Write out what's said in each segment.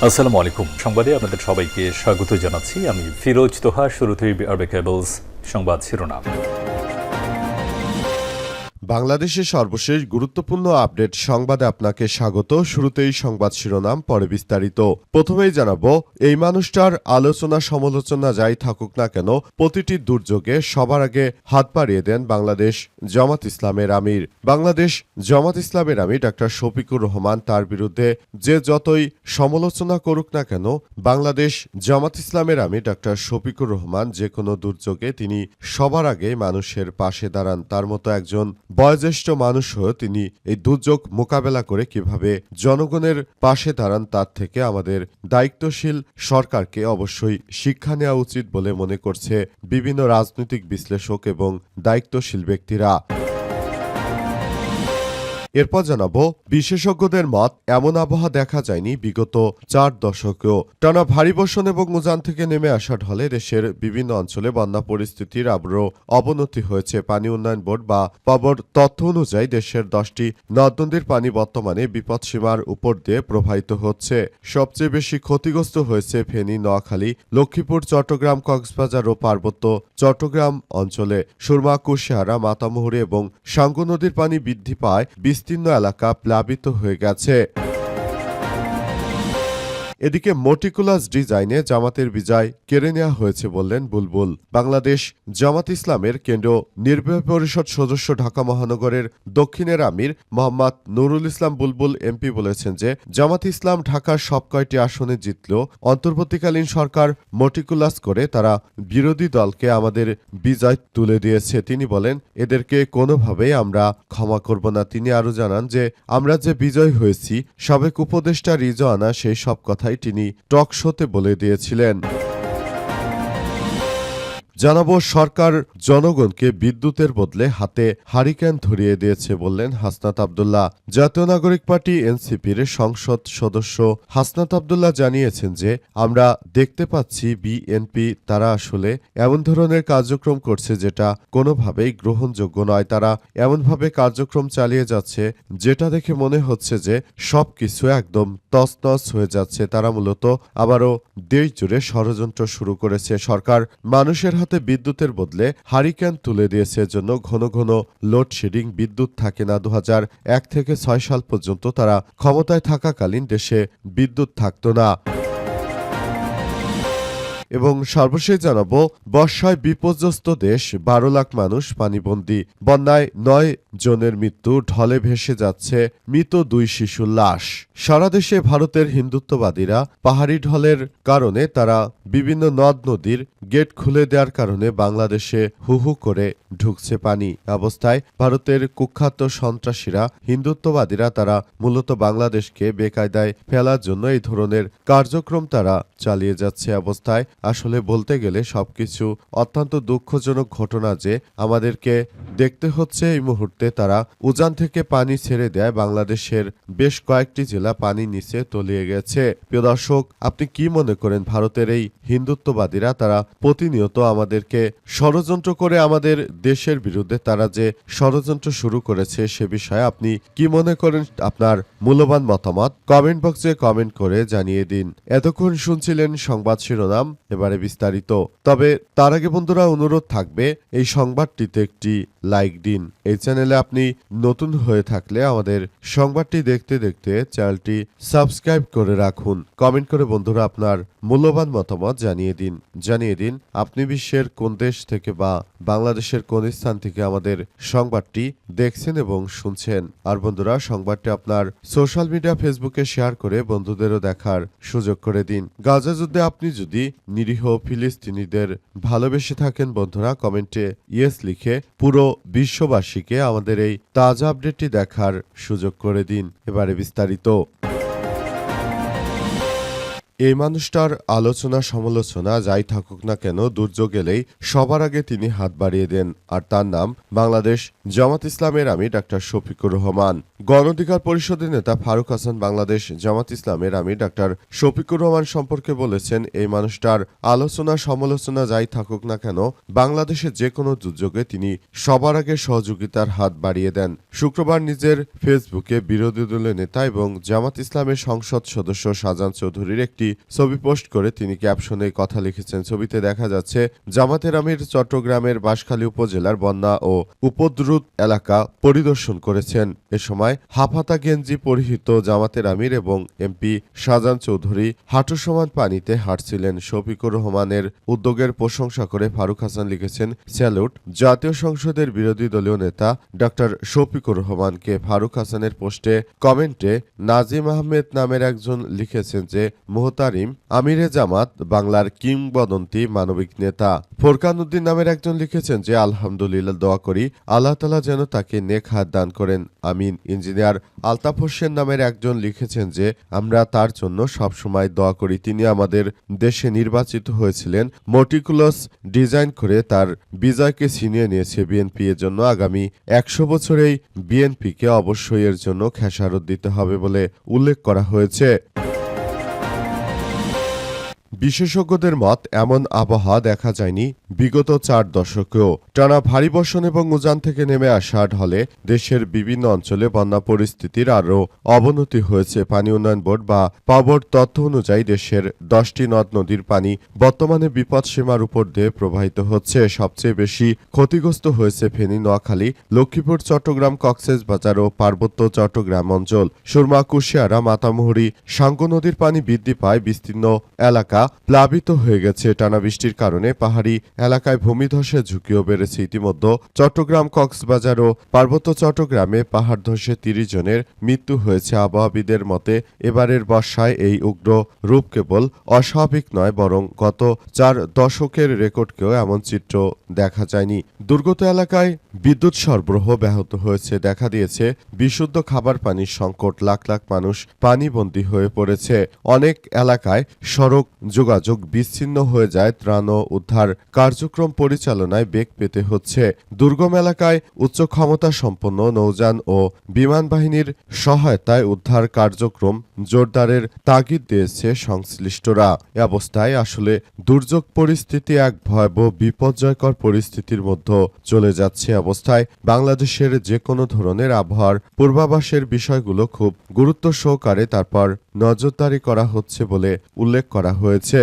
আসসালামু আলাইকুম। সংবাদে আপনাদের সবাইকে স্বাগত জানাচ্ছি। আমি ফিরোজ তোহা। শুরুতেই আরবে কেবলস সংবাদ শিরোনাম। বাংলাদেশের সর্বশেষ গুরুত্বপূর্ণ আপডেট সংবাদে আপনাকে স্বাগত। শুরুতেই সংবাদ শিরোনাম, পরে বিস্তারিত। প্রথমেই জানাবো, এই মানুষটার আলোচনা সমালোচনা যাই থাকুক না কেন, প্রতিটি দুর্যোগে সবার আগে হাত বাড়িয়ে দেন বাংলাদেশ জামাত ইসলামের আমির। বাংলাদেশ জামাত ইসলামের আমির ডাক্তার শফিকুর রহমান তার বিরুদ্ধে যে যতই সমালোচনা করুক না কেন, বাংলাদেশ জামাত ইসলামের আমির ডাক্তার শফিকুর রহমান যে কোনো দুর্যোগে তিনি সবার আগে মানুষের পাশে দাঁড়ান। তার মতো একজন বয়োজ্যেষ্ঠ মানুষ হয়ে তিনি এই দুর্যোগ মোকাবেলা করে কিভাবে জনগণের পাশে দাঁড়ান, তার থেকে আমাদের দায়িত্বশীল সরকারকে অবশ্যই শিক্ষা নেওয়া উচিত বলে মনে করছে বিভিন্ন রাজনৈতিক বিশ্লেষক এবং দায়িত্বশীল ব্যক্তিরা। এরপর জানাবো, বিশেষজ্ঞদের মত, এমন আবহাওয়া দেখা যায়নি বিগত 4 দশকেও। টানা ভারী বর্ষণ এবং উজান থেকে নেমে আসা ঢলে দেশের বিভিন্ন অঞ্চলে বন্যা পরিস্থিতির আবারও অবনতি হয়েছে। পানি উন্নয়ন বোর্ড বা পাবর তথ্য অনুযায়ী দেশের 10টি নদ-নদীর পানি বর্তমানে বিপদসীমার উপর দিয়ে প্রবাহিত হচ্ছে। সবচেয়ে বেশি ক্ষতিগ্রস্ত হয়েছে ফেনী, নোয়াখালী, লক্ষ্মীপুর, চট্টগ্রাম, কক্সবাজার ও পার্বত্য চট্টগ্রাম অঞ্চলে। সুরমা, কুশিয়ারা, মাতামুহুরী এবং সাঙ্গু নদীর পানি বৃদ্ধি পায় বিস্তীর্ণ এলাকা প্লাবিত হয়ে গেছে। এদিকে মটিকুলাস ডিজাইনে জামাতের বিজয় কেড়ে নেওয়া হয়েছে বললেন বুলবুল। বাংলাদেশ জামাত ইসলামের কেন্দ্রীয় নির্বাহী পরিষদ সদস্য ঢাকা মহানগরের দক্ষিণের আমির মোহাম্মদ নুরুল ইসলাম বুলবুল এমপি বলেছেন যে জামাত ইসলাম ঢাকার সব কয়টি আসনে জিতলেও অন্তর্বর্তীকালীন সরকার মটিকুলাস করে তারা বিরোধী দলকে আমাদের বিজয় তুলে দিয়েছে। তিনি বলেন, এদেরকে কোনোভাবেই আমরা ক্ষমা করব না। তিনি আরও জানান যে আমরা যে বিজয় হয়েছি, সাবেক উপদেষ্টা রিজওয়ানা সেই সব কথাই তিনি টক শোতে বলে দিয়েছিলেন। জানাবো, সরকার জনগণকে বিদ্যুতের বদলে হাতে হারিকেন ধরিয়ে দিয়েছে বললেন হাসনাত আব্দুল্লাহ। জাতীয় নাগরিক পার্টি এনসিপির সংসদ সদস্য হাসনাত আব্দুল্লাহ জানিয়েছেন যে আমরা দেখতে পাচ্ছি বিএনপি তারা আসলে এমন ধরনের কার্যক্রম করছে যেটা কোনোভাবেই গ্রহণযোগ্য নয়। তারা এমনভাবে কার্যক্রম চালিয়ে যাচ্ছে যেটা দেখে মনে হচ্ছে যে সবকিছু একদম তছনছ হয়ে যাচ্ছে। তারা মূলত আবারও দেশ জুড়ে ষড়যন্ত্র শুরু করেছে। সরকার মানুষের হাতে বিদ্যুতের বদলে হারিকেন তুলে দিয়েছে, জন্য ঘন ঘন লোডশেডিং, বিদ্যুৎ থাকে না। 2001 থেকে 6 সাল পর্যন্ত তারা ক্ষমতায় থাকাকালীন দেশে বিদ্যুৎ থাকতো না। এবং সর্বশেষ জানাবো, বর্ষায় বিপর্যস্ত দেশ, 12 লাখ মানুষ পানিবন্দী। বন্যায় 9 জনের মৃত্যু, ঢলে ভেসে যাচ্ছে মৃত 2 শিশুর লাশ। সারা দেশে ভারতের হিন্দুত্ববাদীরা পাহাড়ি ঢলের কারণে তারা বিভিন্ন নদ নদীর গেট খুলে দেওয়ার কারণে বাংলাদেশে হু হু করে ঢুকছে পানি। অবস্থায় ভারতের কুখ্যাত সন্ত্রাসীরা, হিন্দুত্ববাদীরা তারা মূলত বাংলাদেশকে বেকায়দায় ফেলার জন্য এই ধরনের কার্যক্রম তারা চালিয়ে যাচ্ছে। অবস্থায় আসলে বলতে গেলে সবকিছু অত্যন্ত দুঃখজনক ঘটনা যে আমাদেরকে দেখতে হচ্ছে। এই মুহূর্তে তারা উজান থেকে পানি ছেড়ে দেয়, বাংলাদেশের বেশ কয়েকটি জেলা পানি নিচে তলিয়ে গেছে। প্রিয় দর্শক, আপনি কি মনে করেন ভারতের এই হিন্দুত্ববাদীরা তারা প্রতিনিয়ত আমাদেরকে ষড়যন্ত্র করে আমাদের দেশের বিরুদ্ধে তারা যে ষড়যন্ত্র শুরু করেছে সে বিষয়ে আপনি কি মনে করেন? আপনার মূল্যবান মতামত কমেন্ট বক্সে কমেন্ট করে জানিয়ে দিন। এতক্ষণ শুনছিলেন সংবাদ শিরোনাম, এবারে বিস্তারিত। তবে তার আগে বন্ধুরা অনুরোধ থাকবে, এই সংবাদটিতে একটি লাইক দিন। এই চ্যানেলে আপনি নতুন হয়ে থাকলে আমাদের সংবাদটি দেখতে দেখতে চ্যানেলটি সাবস্ক্রাইব করে রাখুন। কমেন্ট করে বন্ধুরা আপনার মূল্যবান মতামত জানিয়ে দিন আপনি বিশ্বের কোন দেশ থেকে বা বাংলাদেশের কোন স্থান থেকে আমাদের সংবাদটি দেখছেন এবং শুনছেন। আর বন্ধুরা, সংবাদটি আপনার সোশ্যাল মিডিয়া ফেসবুকে শেয়ার করে বন্ধুদেরও দেখার সুযোগ করে দিন। গাজা যুদ্ধে আপনি যদি নিরীহ ফিলিস্তিনিদের ভালোবেসে থাকেন বন্ধুরা, কমেন্টে ইয়েস লিখে পুরো বিশ্ববাসীকে আমাদের এই তাজা আপডেটটি দেখার সুযোগ করে দিন। এবারে বিস্তারিত। এই মানুষটার আলোচনা সমালোচনা যাই থাকুক না কেন, দুর্যোগ এলেই সবার আগে তিনি হাত বাড়িয়ে দেন। আর তার নাম বাংলাদেশ জামাত ইসলামের আমির ডাক্তার শফিকুর রহমান। গণ অধিকার পরিষদের নেতা ফারুক হাসান বাংলাদেশ জামাত ইসলামের আমির ডাক্তার শফিকুর রহমান সম্পর্কে বলেছেন, এই মানুষটার আলোচনা সমালোচনা যাই থাকুক না কেন, বাংলাদেশের যে কোনো দুর্যোগে তিনি সবার আগে সহযোগিতার হাত বাড়িয়ে দেন। শুক্রবার নিজের ফেসবুকে বিরোধী দলের নেতা এবং জামাত ইসলামের সংসদ সদস্য শাহজাহান চৌধুরীর একটি ছবি পোস্ট করে তিনি ক্যাপশনে কথা লিখেছেন। ছবিতে দেখা যাচ্ছে জামাতের আমির চট্টগ্রামের বাঁশখালী উপজেলার বন্যা ও উপদ্রুত এলাকা পরিদর্শন করেছেন। এ সময় হাফহাতা গেঞ্জি পরিহিত জামাতের আমির এবং এমপি শাহজাহান চৌধুরী হাঁটু সমান পানিতে হাঁটছিলেন। শফিকুর রহমানের উদ্যোগের প্রশংসা করে ফারুক হাসান লিখেছেন, স্যালুট জাতীয় সংসদের বিরোধী দলীয় নেতা ডক্টর শফিকুর রহমানকে। ফারুক হাসানের পোস্টে কমেন্টে নাজিম আহমেদ নামের একজন লিখেছেন যে, মোহতারিম আমিরে জামাত বাংলার কিংবদন্তি মানবিক নেতা। ফোরকান উদ্দিন নামের একজন লিখেছেন যে, আলহামদুলিল্লাহ, দোয়া করি আল্লাহ তাআলা যেন তাকে নেক হাত দান করেন, আমিন। ইঞ্জিনিয়ার আলতাফ হোসেন নামের একজন লিখেছেন যে, আমরা তার জন্য সবসময় দোয়া করি। তিনি আমাদের দেশে নির্বাচিত হয়েছিলেন, মটিকুলাস ডিজাইন করে তার বিজয়কে ছিনিয়ে নিয়েছে বিএনপি। এর জন্য আগামী 100 বছরেই বিএনপিকে অবশ্যই এর জন্য খেসারত দিতে হবে বলে উল্লেখ করা হয়েছে। বিশেষজ্ঞদের মত, এমন আবহাওয়া দেখা যায়নি বিগত 4 দশকেও। টানা ভারী বর্ষণ এবং উজান থেকে নেমে আসা ঢলে দেশের বিভিন্ন অঞ্চলে বন্যা পরিস্থিতির আরও অবনতি হয়েছে। পানি উন্নয়ন বোর্ড বা পাবর তথ্য অনুযায়ী দেশের 10টি নদ নদীর পানি বর্তমানে বিপদসীমার উপর দিয়ে প্রবাহিত হচ্ছে। সবচেয়ে বেশি ক্ষতিগ্রস্ত হয়েছে ফেনী, নোয়াখালী, লক্ষ্মীপুর, চট্টগ্রাম, কক্সবাজার ও পার্বত্য চট্টগ্রাম অঞ্চল। সুরমা, কুশিয়ারা, মাতামুহুরী, সাঙ্গু নদীর পানি বৃদ্ধি পায়, বিস্তীর্ণ এলাকা প্লাবিত হয়ে গেছে। টানা বৃষ্টির কারণে পাহাড়ি এলাকায় ভূমিধসের ঝুঁকিও বেড়েছে। ইতিমধ্যে চট্টগ্রাম, কক্সবাজার ও পার্বত্য চট্টগ্রামে পাহাড় ধসে 30 জনের মৃত্যু হয়েছে। আবহাওয়াবিদের মতে এবারের বর্ষায় এই উগ্র রূপ কেবল অস্বাভাবিক নয়, বরং গত 4 দশকের রেকর্ডকেও এমন চিত্র দেখা যায়নি। দুর্গত এলাকায় বিদ্যুৎ সরবরাহ ব্যাহত হয়েছে, দেখা দিয়েছে বিশুদ্ধ খাবার পানির সংকট, লাখ লাখ মানুষ পানিবন্দী হয়ে পড়েছে। অনেক এলাকায় সড়ক যোগাযোগ বিচ্ছিন্ন হয়ে যায়, ত্রাণ ও উদ্ধার কার্যক্রম পরিচালনায় বেগ পেতে হচ্ছে। দুর্গম এলাকায় উচ্চ ক্ষমতা সম্পন্ন নৌযান ও বিমান বাহিনীর সহায়তায় উদ্ধার কার্যক্রম জোরদারের তাগিদ দিয়েছে সংশ্লিষ্টরা। এ অবস্থায় আসলে দুর্যোগ পরিস্থিতি এক ভয়াবহ বিপর্যয়কর পরিস্থিতির মধ্যে চলে যাচ্ছে। অবস্থায় বাংলাদেশের যে কোনো ধরনের আবহাওয়ার পূর্বাভাসের বিষয়গুলো খুব গুরুত্ব সহকারে তারপর নজরদারি করা হচ্ছে বলে উল্লেখ করা হয়েছে।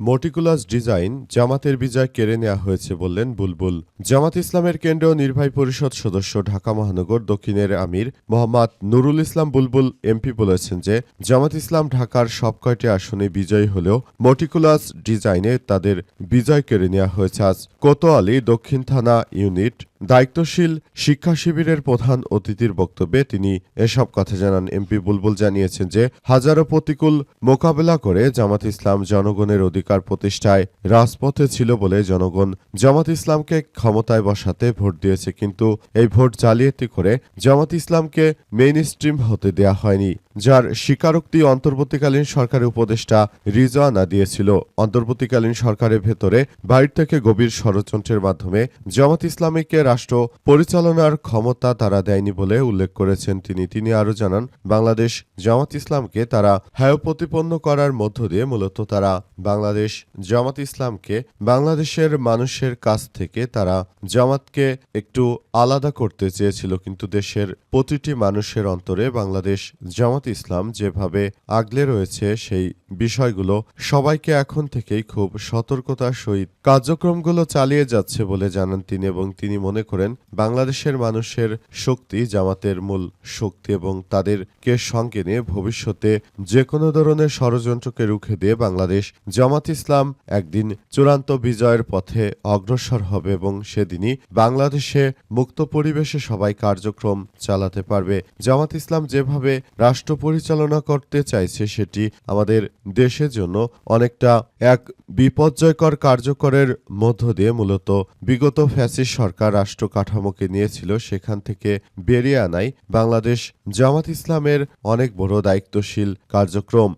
মটিকুলাস ডিজাইন জামাতের বিজয় কেড়ে নেওয়া হয়েছে বললেন বুলবুল। জামাত ইসলামের কেন্দ্রীয় নির্বাহী পরিষদ সদস্য, ঢাকা মহানগর দক্ষিণের আমির মোহাম্মদ নুরুল ইসলাম বুলবুল এমপি বলেছেন যে, জামাত ইসলাম ঢাকার সব কয়টি আসনে বিজয়ী হলেও মটিকুলাস ডিজাইনে তাদের বিজয় কেড়ে নেওয়া হয়েছে। আজ কোতোয়ালি দক্ষিণ থানা ইউনিট দায়িত্বশীল শিক্ষা শিবিরের প্রধান অতিথির বক্তব্যে তিনি এসব কথা জানান। এমপি বুলবুল জানিয়েছেন যে, হাজারো প্রতিকূল মোকাবেলা করে জামাত ইসলাম জনগণের অধিকার প্রতিষ্ঠায় রাজপথে ছিল বলে জনগণ জামাত ইসলামকে ক্ষমতায় বসাতে ভোট দিয়েছে, কিন্তু এই ভোট জালিয়াতি করে জামাত ইসলামকে মেইনস্ট্রিম হতে দেয়া হয়নি, যার স্বীকারোক্তি অন্তর্বর্তীকালীন সরকারের উপদেষ্টা রিজওয়ানা দিয়েছিল। অন্তর্বর্তীকালীন সরকারের ভেতরে বাইরে থেকে গভীর ষড়যন্ত্রের মাধ্যমে জামাত ইসলামীকে রাষ্ট্র পরিচালনার ক্ষমতা তারা দেয়নি বলে উল্লেখ করেছেন তিনি আরও জানান, বাংলাদেশ জামাত ইসলামকে তারা হেয় প্রতিপন্ন করার মধ্য দিয়ে মূলত তারা বাংলাদেশ জামাত ইসলামকে বাংলাদেশের মানুষের কাছ থেকে তারা জামাতকে একটু আলাদা করতে চেয়েছিল, কিন্তু দেশের প্রতিটি মানুষের অন্তরে বাংলাদেশ জামাত ইসলাম যেভাবে আগলে রয়েছে সেই বিষয়গুলো সবাইকে এখন থেকেই খুব সতর্কতার সহিত কার্যক্রমগুলো চালিয়ে যাচ্ছে বলে জানান তিনি। এবং তিনি মনে করেন বাংলাদেশের মানুষের শক্তি জামাতের মূল শক্তি এবং তাদেরকে সঙ্গে নিয়ে ভবিষ্যতে যে কোনো ধরনের ষড়যন্ত্রকে রুখে দিয়ে বাংলাদেশ জামাত ইসলাম একদিন চূড়ান্ত বিজয়ের পথে অগ্রসর হবে এবং সেদিনই বাংলাদেশে মুক্ত পরিবেশে সবাই কার্যক্রম চালাতে পারবে। জামাত ইসলাম যেভাবে রাষ্ট্র পরিচালনা করতে চাইছে সেটি আমাদের দেশের জন্য অনেকটা এক বিপর্যয়কর কার্যকরের মধ্য দিয়ে মূলত বিগত ফ্যাসিস্ট সরকার রাষ্ট্র কাঠামোকে নিয়েছিল সেখান থেকে বেরিয়ে আনাই বাংলাদেশ জামাত ইসলামের অনেক বড় দায়িত্বশীল কার্যক্রম।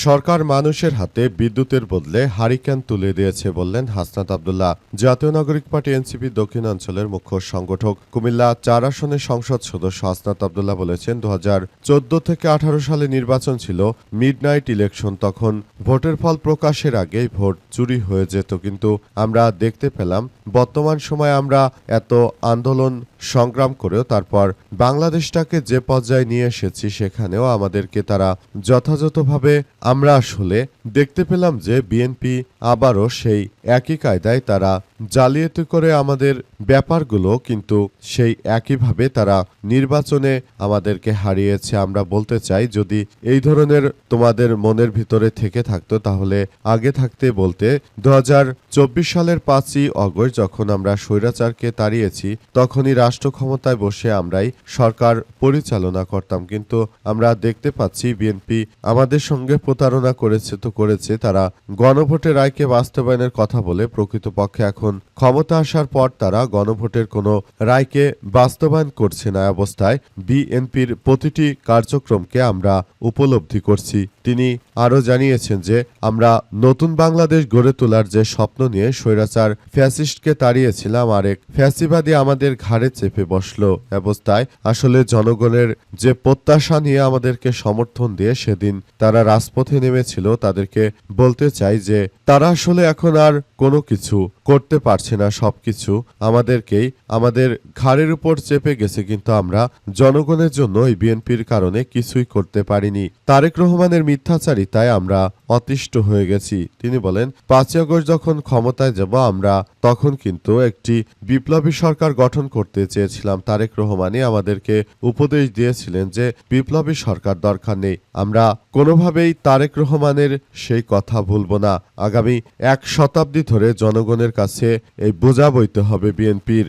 সরকার মানুষের হাতে বিদ্যুতের বদলে হারিকেন তুলে দিয়েছে বললেন হাসনাত আব্দুল্লাহ। জাতীয় নাগরিক পার্টি এনসিপি দক্ষিণাঞ্চলের মুখ্য সংগঠক কুমিল্লা ৪ আসনের সংসদ সদস্য হাসনাত আব্দুল্লাহ বলেছেন ২০১৪ থেকে ১৮ সালে নির্বাচন ছিল মিডনাইট ইলেকশন। তখন ভোটের ফল প্রকাশের আগেই ভোট চুরি হয়ে যেত, কিন্তু আমরা দেখতে পেলাম বর্তমান সময়ে আমরা এত আন্দোলন সংগ্রাম করেও তারপর বাংলাদেশটাকে যে পর্যায়ে নিয়ে এসেছি সেখানেও আমাদেরকে তারা যথাযথভাবে আমরা আসলে দেখতে পেলাম যে বিএনপি আবারও সেই একই কায়দায় তারা জালিয়াতি করে আমাদের ব্যাপারগুলো কিন্তু সেই একইভাবে তারা নির্বাচনে আমাদেরকে হারিয়েছে। আমরা বলতে চাই যদি এই ধরনের তোমাদের মনের ভিতরে থেকে থাকতো তাহলে আগে থাকতে বলতে ২০২৪ সালের ৫ই অগস্ট যখন আমরা স্বৈরাচারকে তাড়িয়েছি তখনই রাষ্ট্র ক্ষমতায় বসে আমরাই সরকার পরিচালনা করতাম, কিন্তু আমরা দেখতে পাচ্ছি বিএনপি আমাদের সঙ্গে প্রতারণা করেছে তো করেছে। তারা গণভোটের রায়কে বাস্তবায়নের কথা বলে প্রকৃতপক্ষে এখন ক্ষমতা আসার পর তারা গণভোটের কোনো রায়কে বাস্তবায়ন করছে না। অবস্থায় বিএনপির প্রতিটি কার্যক্রমকে আমরা উপলব্ধি করছি। তিনি আরও জানিয়েছেন যে আমরা নতুন বাংলাদেশ গড়ে তোলার যে স্বপ্ন নিয়ে স্বৈরাচার ফ্যাসিস্টকে তাড়িয়েছিলাম আরেক ফ্যাসিবাদী আমাদের ঘাড়ে চেপে বসলো। অবস্থায় আসলে জনগণের যে প্রত্যাশা নিয়ে আমাদেরকে সমর্থন দিয়ে সেদিন তারা রাজপথে নেমেছিল তাদেরকে বলতে চাই যে তারা আসলে এখন আর কোনো কিছু করতে পারছে না, সবকিছু আমাদেরকেই আমাদের ঘাড়ের উপর চেপে গেছে, কিন্তু আমরা জনগণের জন্য এই বিএনপির কারণে কিছুই করতে পারিনি। তারেক রহমানের মিথ্যাচারিতায় আমরা অতিষ্ঠ হয়ে গেছি। তিনি বলেন ৫ই আগস্ট যখন ক্ষমতায় যাব আমরা তখন কিন্তু একটি বিপ্লবী সরকার গঠন করতে চেয়েছিলাম। তারেক রহমানই আমাদেরকে উপদেশ দিয়েছিলেন যে বিপ্লবী সরকার দরকার নেই। আমরা কোনোভাবেই তারেক রহমানের সেই কথা ভুলব না। আগামী ১ শতাব্দী ধরে জনগণের কাছে এই বোঝা বইতে হবে বিএনপির।